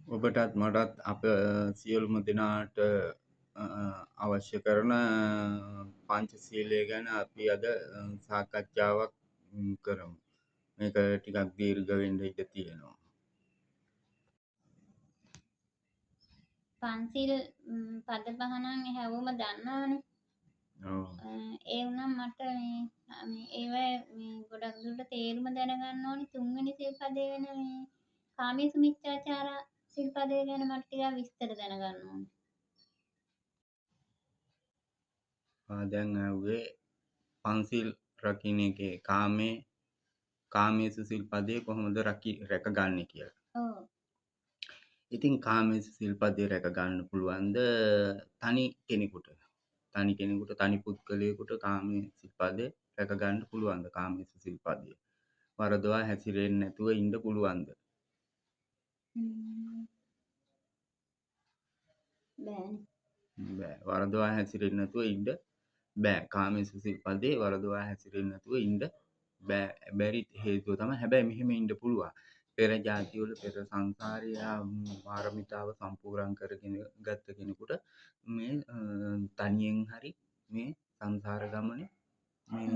ඔබටත් මටත් අප සියලුම දෙනාට අවශ්‍ය කරන පංචශීලය ගැන අපි අද සාකච්ඡාවක් කරමු. මේක ටිකක් දීර්ඝ වෙන්න ඉඩ තියෙනවා. පන්සිල් පද පහ නම් හැවොම දන්නවනේ. ඔව්. ඒ වුණා මට මේ ඒවා මේ ගොඩක් දුරට තේරුම දැනගන්න ඕනි. තුන්වෙනි සිල්පදේ වෙන මේ කාමීසු මිච්ඡාචාර සිල්පදේ ගැන මට ටිකක් විස්තර දැනගන්න ඕනි. දැන් ඇහුවේ පන්සිල් රකින්න එකේ කාමේසු සිල්පදේ කොහොමද රැකගන්නේ කියලා. ඔව්. ඉතින් කාමේසු සිල්පදේ රැක ගන්න පුළුවන්ද තනි කෙනෙකුට? තනි පුද්ගලයෙකුට කාමයේ සිල්පදේ රැක ගන්න පුළුවන්ද? කාමේසු සිල්පදේ වරදවා හැසිරෙන්නේ නැතුව ඉන්න පුළුවන්ද? බෑනේ. බෑ. වරදවා හැසිරෙන්නේ නැතුව ඉන්න බෑ. කාමේසු සිල්පදේ වරදවා හැසිරෙන්නේ නැතුව ඉන්න බෑ. බැරි හේතුව තමයි හැබැයි මෙහෙම ඉන්න පුළුවන්. පෙර ජාතිවල පෙර සංසාරයේ පාරමිතාව සම්පූර්ණ කරගෙන ගත්ත කෙනෙකුට මේ තනියෙන් හරි මේ සංසාර ගමනේ මේ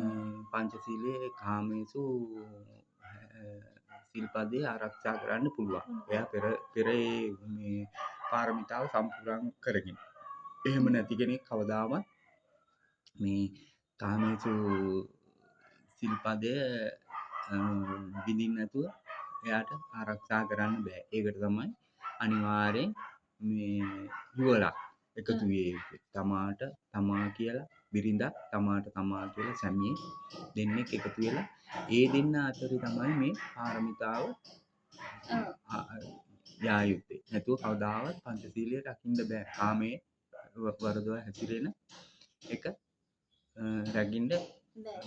පංචශීලයේ කාමේසු සිල්පදේ ආරක්ෂා කරන්න පුළුවන්. එයා පෙර මේ පාරමිතාව සම්පූර්ණ කරගෙන. එහෙම නැති කෙනෙක් කවදාවත් මේ කාමේසු සිල්පදය විඳින්න නැතුව එයාට ආරක්ෂා කරන්න බෑ. ඒකට තමයි අනිවාර්යෙන් මේ යුවලක් එකතු විය යුතුයි. තමාට තමා කියලා බිරිඳක් තමාට තමා කියලා සැමියෙක් දෙන්නෙක් එකතු වෙලා ඒ දෙන්න අතරේ තමයි මේ පාරමිතාව යා යුත්තේ. නැතුව කවදාවත් පංචශීලය රකින්න බෑ. කාමයේ වරදවා හැසිරෙන එක රැකින්න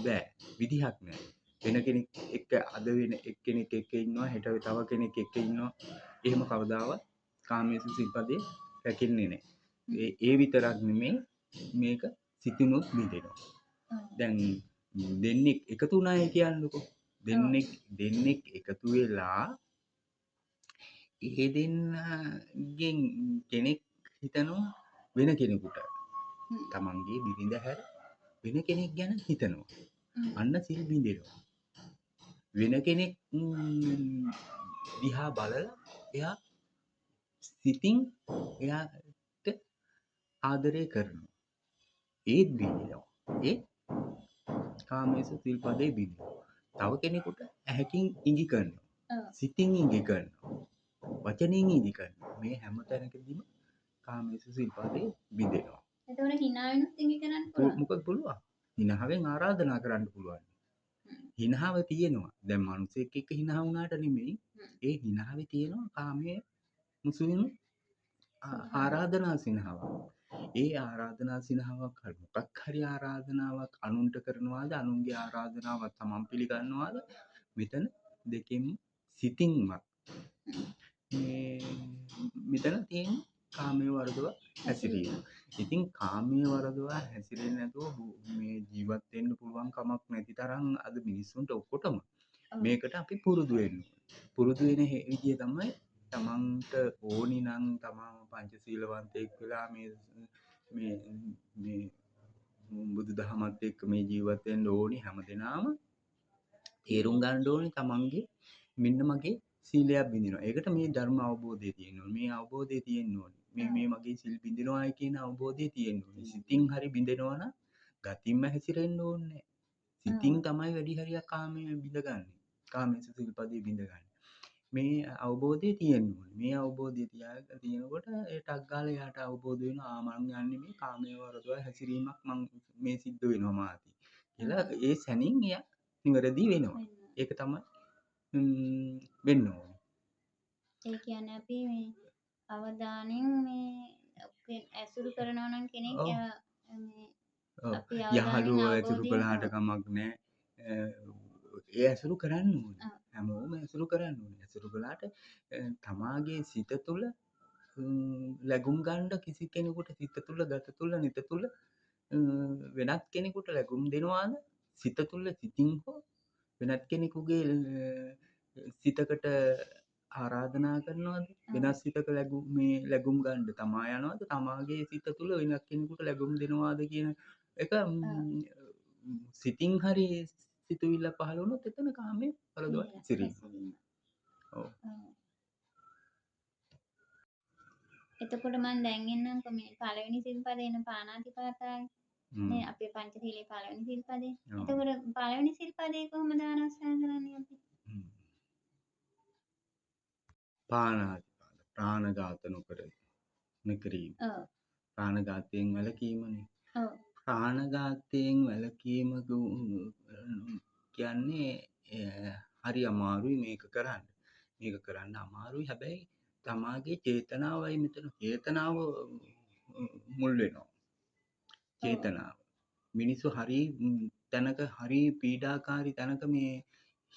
බෑ. විදිහක් නෑ. වෙන කෙනෙක් එක්ක අද වෙන එක්කෙනෙක් එක්ක ඉන්නවා හෙට තව කෙනෙක් එක්ක ඉන්නවා. එහෙම කවදාවත් කාමයේ සිල්පදේ රැකෙන්නේ නෑ. ඒ විතරක් නෙමෙයි මේක සිතිනුත් බිඳෙනවා. දැන් දෙන්නෙක් එකතු වුණායි කියන්නකෝ. දෙන්නෙක් එකතු වෙලා ඒ දෙන්නගෙන් කෙනෙක් හිතනවා වෙන කෙනෙකුට තමන්ගේ බිරිඳ හැර වෙන කෙනෙක් ගැන හිතනවා. අන්න සිල් බිඳෙනවා. වෙන කෙනෙක් දිහා බලලා එයා සිතින් එයාට ආදරය කරනවා. ඒත් බිඳෙනවා. ඒ කාමයේ සිල්පදේ බිඳෙනවා. තව කෙනෙකුට ඇහැකින් ඉඟි කරනවා. සිතින් ඉඟි කරනවා. වචනින් ඉඟි කරනවා. මේ හැම තැනකදීම කාමයේ සිල්පදේ බිඳෙනවා. එතකොට hinaවෙනුත් ඉඟි කරන්න පුළුවන්. මොකද පුළුවන්. හිනාවෙන් ආරාධනා කරන්න පුළුවන්. හිනාව තියෙනවා. දැන් මිනිස්සෙක් එක්ක හිනා වුණාට නෙමෙයි. ඒ හිනාවේ තියෙනවා කාමයේ මුසුවිනු ආරාධනා සිනහවක්. ඒ ආරාධනා සිනහවක් මොකක් හරි ආරාධනාවක් අනුන්ට කරනවාද අනුන්ගේ ආරාධනාවක් තමන් පිළිගන්නවාද මෙතන දෙකෙන් සිතින්වත් මෙතන තියෙන කාමයේ වරදව හැසිරීම. ඉතින් කාමයේ වරදව හැසිරෙන්නේ නැතුව මේ ජීවත් වෙන්න පුළුවන් කමක් නැති තරම් අද මිනිස්සුන්ට ඔක්කොටම මේකට අපි පුරුදු වෙන්න ඕනේ. පුරුදු වෙන විදිය තමයි තමන්ට ඕනි නම් තමන් පංචශීලවන්තයෙක් වෙලා මේ බුදු දහමත් එක්ක මේ ජීවත් වෙන්න ඕනි හැමදෙනාම තේරුම් ගන්න ඕනේ තමන්ගේ මෙන්න මගේ සීලයක් බිඳිනවා. ඒකට මේ ධර්ම අවබෝධය තියෙන්න ඕනේ. මේ අවබෝධය තියෙන්න ඕනේ. මේ මගේ සිල් බිඳිනවායි කියන අවබෝධය තියෙන්න ඕනේ. සිතින් හරි බිඳිනවා නම් ගතින්ම හැසිරෙන්න ඕනේ. සිතින් තමයි වැඩි හරියක් කාමයේ බිඳගන්නේ. කාමයේ සිල්පදේ බිඳගන්නේ. මේ අවබෝධය තියෙන්න ඕනේ. මේ අවබෝධය තියෙනකොට ඒ ටක් ගාලා එයාට අවබෝධ වෙනවා මං යන්නේ මේ කාමයේ වරදවා හැසිරීමක් මං මේ සිද්ධ වෙනවා මාති. කියලා ඒ සැනින් එයා නිවැරදි වෙනවා. ඒක තමයි වෙන්න ඕනේ. ඒ කියන්නේ අපි මේ අවදානෙන් මේ ඇසුරු කරනවා නම් කෙනෙක් මේ යහළුවෝ ඇසුරු කළාට කමක් නෑ. ඒ ඇසුරු කරන්න ඕනේ. හැමෝම ඇසුරු කරන්න ඕනේ. ඇසුරු කළාට තමාගේ සිත තුළ ලැබුම් ගන්න කිසි කෙනෙකුට සිත තුළ ගත තුළ නිත තුළ වෙනත් කෙනෙකුට ලැබුම් දෙනවාද? සිත තුළ සිතින් හෝ වෙනත් කෙනෙකුගේ සිතකට ආරාධනා කරනවද? ඔව්. වෙනස් සිතක ලැබුම් ගන්න තමා යනවද? තමාගේ සිත තුළ වෙනත් කෙනෙකුට ලැබුම් දෙනවාද කියන එක සිතින් හරි සිතුවිල්ල පහළ වුණොත් එතන කාමයේ වරදවා සිරීම. ඔව්. එතකොට මම දැන් එන්නම්කෝ මේ පළවෙනි සිල්පදේ එන පාණාතිපාතායි. නේ අපේ පංචශීලයේ පළවෙනි සිල්පදේ. එතකොට පළවෙනි සිල්පදේ කොහොමද ආරක්ෂා කරන්නේ අපි? පාණාතිපාත ප්‍රාණඝාත නොකිරීම. ඔව්. ප්‍රාණඝාතයෙන් වැළකීමනේ. ඔව්. ප්‍රාණඝාතයෙන් වැළකීම කියන්නේ හරි අමාරුයි මේක කරන්න. මේක කරන්න අමාරුයි. හැබැයි තමාගේ චේතනාවයි මෙතන චේතනාව මුල් වෙනවා. චේතනාව. මිනිස්සු හරි තැනක හරි පීඩාකාරී තැනක මේ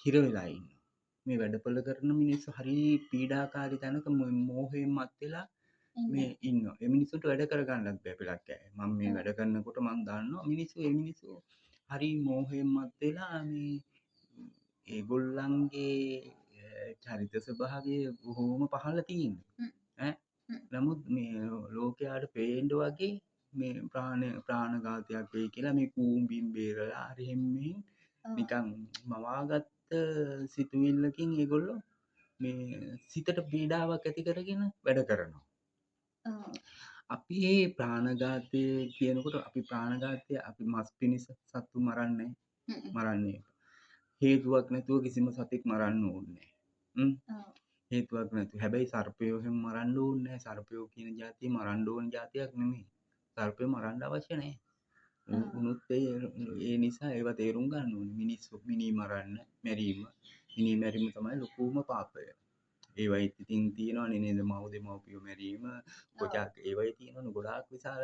හිර වෙලා ඉන්නවා. මේ වැඩපොළ කරන මිනිස්සු හරි පීඩාකාරී තැනක මෝහයෙන් මත් වෙලා මේ ඉන්නවා. ඒ මිනිස්සුන්ට වැඩ කරගන්නත් බෑ පෙලක් ඇයි. මම මේ වැඩ කරනකොට මම දන්නවා මිනිස්සු හරි මෝහයෙන් මත් වෙලා මේ ඒගොල්ලන්ගේ චරිත ස්වභාවය බොහොම පහළ තියෙනවා. නමුත් මේ ලෝකයාට පේන්න වගේ මේ ප්‍රාණඝාතයක් වෙයි කියලා මේ කූඹින් බේරලා හරි හැම්මෙන් නිකන් මවාගත්ත සිතුවිල්ලකින් ඒගොල්ලෝ මේ සිතට පීඩාවක් ඇති කරගෙන වැඩ කරනවා. අපි මේ ප්‍රාණඝාතය කියනකොට අපි ප්‍රාණඝාතය අපි මස් පිණිස සත්තු මරන්නේ හේතුවක් නැතුව කිසිම සතෙක් මරන්න ඕනේ නැහැ. හේතුවක් නැතුව. හැබැයි සර්පයෝ හැම මරන්න ඕනේ නැහැ. සර්පයෝ කියන જાතිය මරන්න ඕන જાතියක් නෙමෙයි. සර්පයෝ මරන්න අවශ්‍ය නැහැ. උනුත් ඒ නිසා ඒවා තේරුම් ගන්න ඕනේ. මිනි මැරීම තමයි ලොකුම පාපය. ඒවයි ඉතින් තියෙනවනේ නේද දෙමව්පියෝ මැරීම ගොඩක් ඒවයි තියෙනවනේ ගොඩාක් විශාල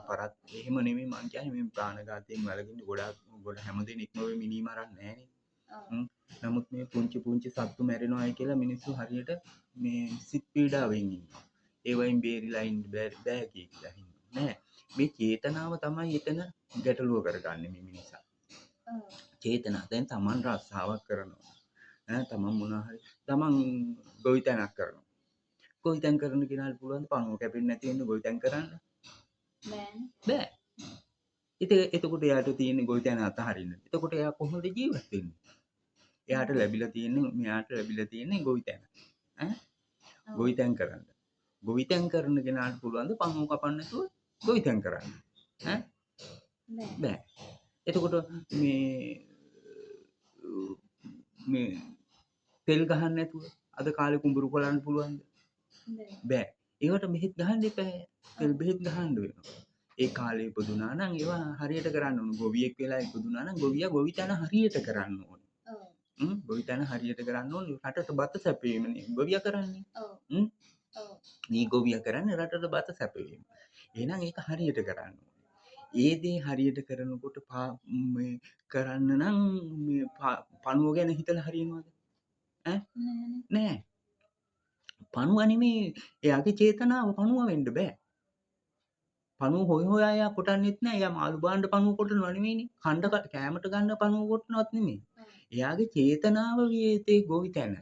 පරත් එහෙම නෙමෙයි මං කියන්නේ මේ ප්‍රාණඝාතයෙන් වැළකෙන්න ගොඩ හැමදෙනෙක්ම ඔය මිනි මරන්නේ නැහනේ. නමුත් මේ පුංචි සත්තු මැරෙනවායි කියලා මිනිස්සු හරියට මේ සිත් පීඩාවෙන් ඉන්නවා. ඒවයින් බේරිලා ඉන්න බෑ කියලා නෑ. මේ චේතනාව තමයි එතන ගැටලුව කරගන්නේ මේ මිනිසා. චේතනාව දැන් Taman රස්සාවක් කරනවා. තමන් මොනහරි තමන් ගොවිතැනක් කරනවා. ගොවිතැන් කරන කෙනාට පුළුවන් පණුව කැපෙන්නේ නැති වෙන්න ගොවිතැන් කරන්න. බෑ. එතකොට එයාට තියෙන ගොවිතැන අතහරින්න. එතකොට එයා කොහොමද ජීවත් වෙන්නේ? එයාට ලැබිලා තියෙන්නේ ගොවිතැන. ගොවිතැන් කරන්න. ගොවිතැන් කරන කෙනාට පුළුවන් පණුව කපන්න නැතුව ගොවිතැන් කරන්න. බෑ. එතකොට මේ තෙල් ගහන්න නැතුව අද කාලේ කුඹුරු කොලන්න පුළුවන්ද? බෑ. ඒවට බෙහෙත් ගහන්න එපා. තෙල් බෙහෙත් ගහන්න වෙනවා. ඒ කාලේ ඉපදුනා නම් ඒවා හරියට කරන්න ඕන. ගොවියෙක් වෙලා ඉපදුනා නම් ගොවියා ගොවිතැන හරියට කරන්න ඕනේ. ගොවිතැන හරියට කරන්න ඕනේ. රටට බත සැපයීමනේ ගොවියා කරන්නේ. මේ ගොවියා කරන්නේ රටට බත සැපයීම. එහෙනම් ඒක හරියට කරන්න ඕනේ. ඒ දේ හරියට කරනකොට මේ කරන්න නම් මේ පණුව ගැන හිතලා හරියනවද? නෑ. පණුව නෙමේ එයාගේ චේතනාව පණුව වෙන්න බෑ. පණුව හොයා එයා කොටන්නෙත් නෑ. එයා මාළු බාණ්ඩ පණුව කොටනව නෙමෙයිනේ. කණ්ඩ කෑමට ගන්න පණුව කොටනවත් නෙමෙයි. එයාගේ චේතනාව වියේතේ ගොවිතැන.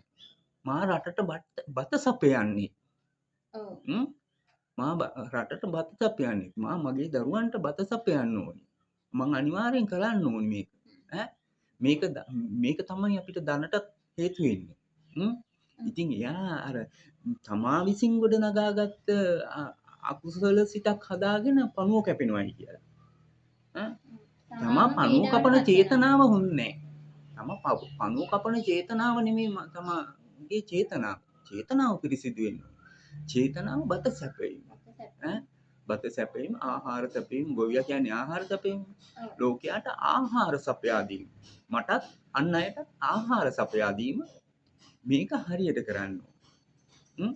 මා රටට බත සපයන්නේ. මා රටට බත සපයන්නේ. මා මගේ දරුවන්ට බත සපයන්න ඕනේ. මං අනිවාර්යෙන් කරන්න ඕනේ මේක. මේක තමයි අපිට ධනට හේතු වෙන්නේ. ඉතින් එයා අර තමා විසින් ගොඩ නගාගත්ත අකුසල සිතක් හදාගෙන පණුව කැපෙනවයි කියලා. තමා පණුව කපන චේතනාව හොන්නේ නැහැ. පණුව කපන චේතනාව නෙමෙයි තමාගේ චේතනාව. චේතනාව පිරිසිදු වෙන්න. චේතනාව බත සැපීම. බත සැපීම, ආහාර සැපීම, ගොවියා කියන්නේ ආහාර සැපීම. ලෝකයට ආහාර සපයා දීම. මටත් අන් අයටත් ආහාර සපයා දීම මේක හරියට කරන්න ඕන.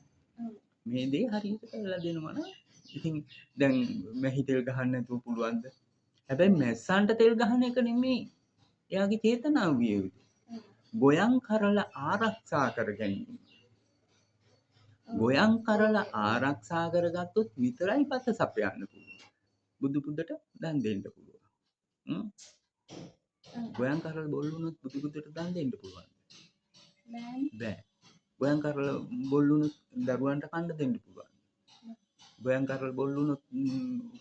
මේ දේ හරියට කරලා දෙනවා නම් ඉතින් දැන් මැහි තෙල් ගහන්න නැතුව පුළුවන්ද? හැබැයි මැස්සන්ට තෙල් ගහන එක නෙමෙයි. එයාගේ චේතනාව විය යුතුයි. ගොයන් කරලා ආරක්ෂා කර ගැනීම. ගොයන් කරලා ආරක්ෂා කරගත්තොත් විතරයි බත සපයන්න පුළුවන්. බුදු පුදට දන් දෙන්න පුළුවන්. ගොයන් කරලා බොල් වුණොත් බුදු පුදට දන් දෙන්න පුළුවන්. බෑ. ගොයන් කරලා බොල්ලුණු දරුවන්ට කන්න දෙන්න පුළුවන්. ගොයන් කරලා බොල්ලුණොත්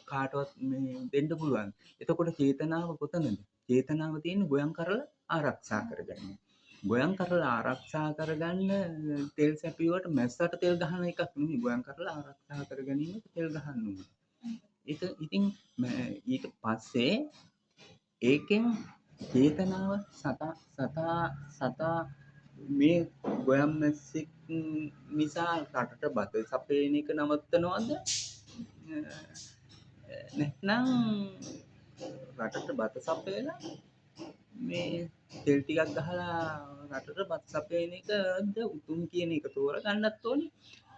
කාටවත් මේ දෙන්න පුළුවන්. එතකොට චේතනාව කොතනද? චේතනාව තියෙන්නේ ගොයන් කරලා ආරක්ෂා කරගන්න. ගොයන් කරලා ආරක්ෂා කරගන්න තෙල් සැපියුවට මැස්සට තෙල් ගහන එකක් නෙමෙයි. ගොයන් කරලා ආරක්ෂා කර ගැනීමට තෙල් ගහන්න ඕනේ. ඒක ඉතින් ඊට පස්සේ ඒකෙන් චේතනාව සතා මේ ගොයම් මැස්සෙක් නිසා රටට බත සපයන එක නවත්තනවද? නැත්නම් රටට බත සපයලා මේ තෙල් ටිකක් ගහලා රටට බත් සපයන එකද උතුම් කියන එක තෝරගන්නත් ඕනේ.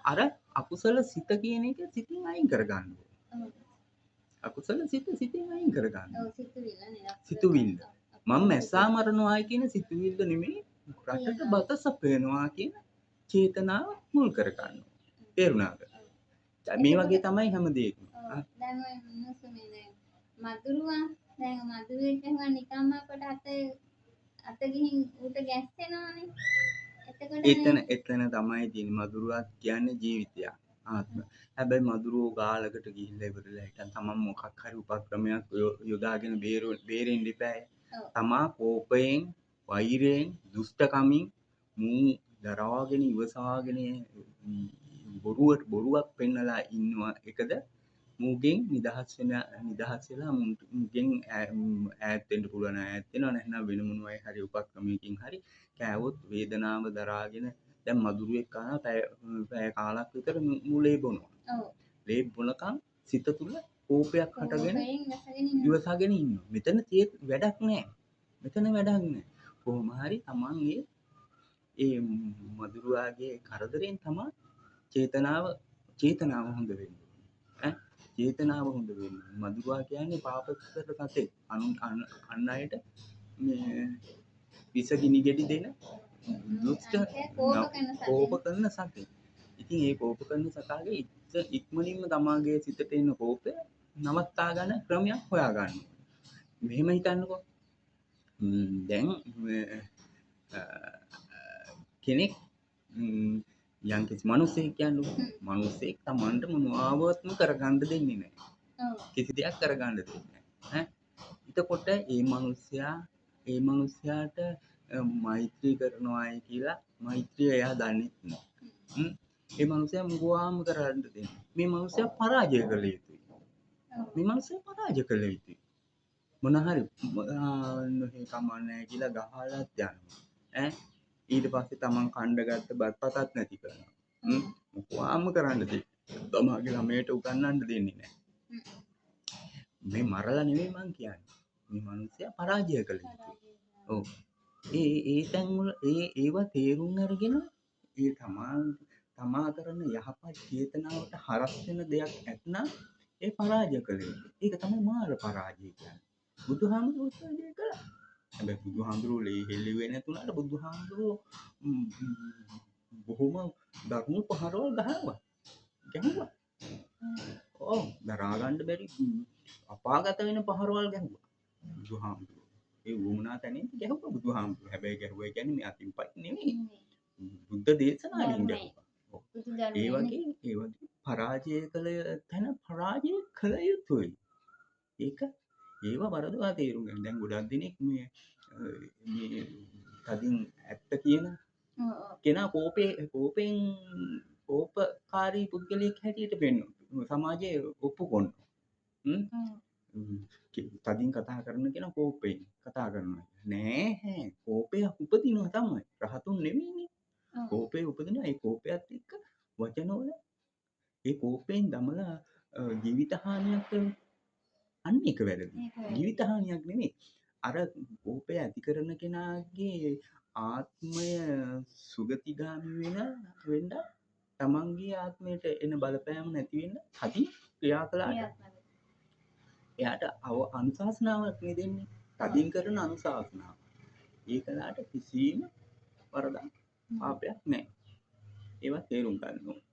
අර අකුසල සිත කියන එක සිතින් අයින් කරගන්න ඕනේ. අකුසල සිත සිතින් අයින් කරගන්න. සිතුවිල්ල. මම මැස්සා මරනවා කියන සිතුවිල්ල නෙමෙයි රටට බත සපයනවා කියන චේතනාව මුල් කරගන්න. තේරුණාද? මේ වගේ තමයි හැම දෙයක්ම. දැන් ඔය මිනිස්සු මේ දැන් මදුරුවා දැන් මදුරුවෙක් ගහුවා නිකම්ම කොට අත ගිහින් ඌට ගැස්සෙනවනේ. එතන තමයි තියෙන්නේ මදුරුවා කියන්නේ ජීවිතයක්. ආත්ම. හැබැයි මදුරුවෝ ගාලකට ගිහිල්ලා ඉවරලා හිටන් තමන් මොකක් හරි උපක්‍රමයක් යොදාගෙන බේරෙන්න ඉපෑ. තමා කෝපයෙන්, වෛරයෙන්, දුෂ්ටකමින් මූ දරාගෙන ඉවසාගෙන බොරුවක් පෙන්නලා ඉන්නවා එකද මූගෙන් නිදහස් වෙලා මූගෙන් ඈත් වෙන්න පුළුවන් ඈත් වෙනවා නැත්නම් වෙන මොනවායි හරි උපක්‍රමයකින් හරි කෑවොත් වේදනාව දරාගෙන දැන් මදුරුවෙක් කනවා පැය කාලක් විතර මූලේ බොනවා. ලේ බොනකම් සිත තුල කෝපයක් හටගෙන ඉවසාගෙන ඉන්නවා. මෙතන වැඩක් නැහැ. කොහොම හරි තමන් ඒ මදුරුවාගේ කරදරෙන් තමයි චේතනාව හොඳ වෙන්නේ. චේතනාව හොඳ වෙන්නේ. මදුරුවා කියන්නේ පාපකර කතේ අන් අයට මේ විස ගිනි ගෙඩි දෙන දුෂ්ට කෝප කරන සතෙක්. ඉතින් ඒ කෝප කරන සතාගේ ඉක්මනින්ම තමාගේ සිතට එන කෝපය නවත්තා ගන්න ක්‍රමයක් හොයා ගන්න. මෙහෙම හිතන්නකෝ. දැන් කෙනෙක් යම්කිසි මිනිසෙක් කියන්නේ මිනිසෙක් Tamanට මොනවත්ම කරගන්න දෙන්නේ නැහැ. කිසි දෙයක් කරගන්න දෙන්නේ නැහැ. එතකොට ඒ මිනිසයාට මෛත්‍රී කරනවායි කියලා මෛත්‍රිය එයා දන්නේ නැහැ. ඒ මිනිසයා මුගාම කරන්න දෙන්නේ. මේ මිනිසයා පරාජය කළ යුතුයි. මොන හරි නොහේ කමන්නේ කියලා ගහලත් යනවා. ඊට පස්සේ තමන් කණ්ඩ ගත්ත බත්පතත් නැති කරනවා. මොකවාම කරන්න දෙන්නේ. තමගේ ළමයට උගන්වන්න දෙන්නේ නැහැ. මේ මරලා නෙවෙයි මං කියන්නේ. මේ මිනිස්සයා පරාජය කළ යුතුයි. ඔව්. ඒ තැන් වල ඒවා තේරුම් අරගෙන ඒ තමා කරන යහපත් චේතනාවට හරස් වෙන දෙයක් ඇත්නම් ඒ පරාජය කළ යුතුයි. ඒක තමයි මාර පරාජය කියන්නේ. බුදුහාමුදුරුවෝ පරාජය කළා. හැබැයි බුදුහාමුදුරුවෝ ලේ හෙල්ලුවේ නැතුණාට බුදුහාමුදුරුවෝ බොහොම දරුණු පහරවල් ගැහුවා. ඔව් දරා ගන්න බැරි අපාගත වෙන පහරවල් ගැහුවා. බුදුහාමුදුරුවෝ. ඒ වුණා තැනින් ගැහුවා බුදුහාමුදුරුවෝ. හැබැයි ගැහුවා කියන්නේ මේ අතින් පයින් නෙමෙයි. බුද්ධ දේශනාවෙන් ගැහුවා. ඒ වගේ පරාජය පරාජය කළ යුතුයි. ඒව වරදවා තේරුම් ගන්න. දැන් ගොඩක් දෙනෙක් මේ තදින් ඇත්ත කියන කෙනා කෝපකාරී පුද්ගලයෙක් හැටියට පෙන්වනවා. සමාජයේ ඔප්පු කරනවා. තදින් කතා කරන කෙනා කෝපයෙන් කතා කරනවා. නෑ කෝපය උපදිනවා තමයි. රහතුන් නෙමෙයිනේ. කෝපය උපදිනවා. ඒ කෝපයත් එක්ක වචනවල ඒ කෝපයෙන් දමලා ජීවිත හානියක් කරනවා. අන්න එක වැරදි. ජීවිත හානියක් නෙමෙයි. අර කෝපය ඇති කරන කෙනාගේ ආත්මය සුගතිගාමි වෙන්න තමන්ගේ ආත්මයට එන බලපෑම නැති වෙන්න හදි ක්‍රියා කළාට එයාට අනුශාසනාවක් නේ දෙන්නේ. තදින් කරන අනුශාසනාව. ඒකලාට කිසිම වරදක් පාපයක් නැහැ. ඒවා තේරුම් ගන්න ඕනේ.